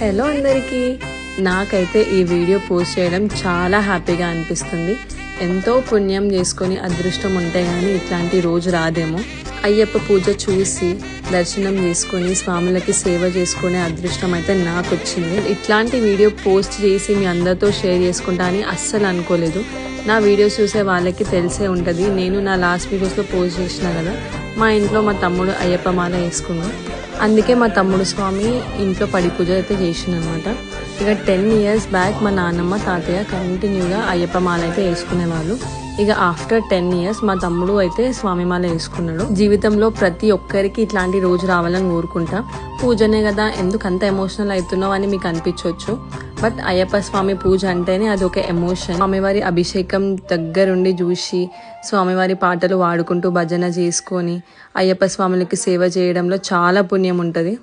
Hello అందరికీ, నాకైతే ఈ వీడియో పోస్ట్ చేయడం చాలా హ్యాపీగా అనిపిస్తుంది. ఎంతో పుణ్యం చేసుకొని అదృష్టం ఉంటే కానీ ఇట్లాంటి రోజు రాదేమో. అయ్యప్ప పూజ చూసి దర్శనం చేసుకొని స్వాములకి సేవ చేసుకునే అదృష్టం అయితే నాకు వచ్చింది. ఇట్లాంటి వీడియో పోస్ట్ చేసి మీ అందరితో షేర్ చేసుకుంటా అని అస్సలు అనుకోలేదు. నా వీడియోస్ చూసే వాళ్ళకి తెలిసే ఉంటుంది. నేను నా లాస్ట్ వీడియోస్లో పోస్ట్ చేసిన కదా, మా ఇంట్లో మా తమ్ముడు అయ్యప్ప మాల వేసుకున్నాను. అందుకే మా తమ్ముడు స్వామి ఇంట్లో పడి పూజ అయితే చేసిందనమాట. ఇక 10 years బ్యాక్ మా నాన్నమ్మ తాతయ్య కంటిన్యూగా అయ్యప్ప మాల అయితే వేసుకునేవాళ్ళు. ఇక ఆఫ్టర్ 10 years మా తమ్ముడు అయితే స్వామి మాల వేసుకున్నాడు. జీవితంలో ప్రతి ఒక్కరికి ఇట్లాంటి రోజు రావాలని కోరుకుంటా. పూజనే కదా, ఎందుకు అంత ఎమోషనల్ అవుతున్నావు అని మీకు అనిపించవచ్చు. బట్ అయ్యప్ప స్వామి పూజ అంటేనే అది ఒక ఎమోషన్. స్వామివారి అభిషేకం దగ్గరుండి చూసి స్వామివారి పాటలు వాడుకుంటూ భజన చేసుకొని అయ్యప్ప స్వాములకి సేవ చేయడంలో చాలా పుణ్యం ఉంటుంది.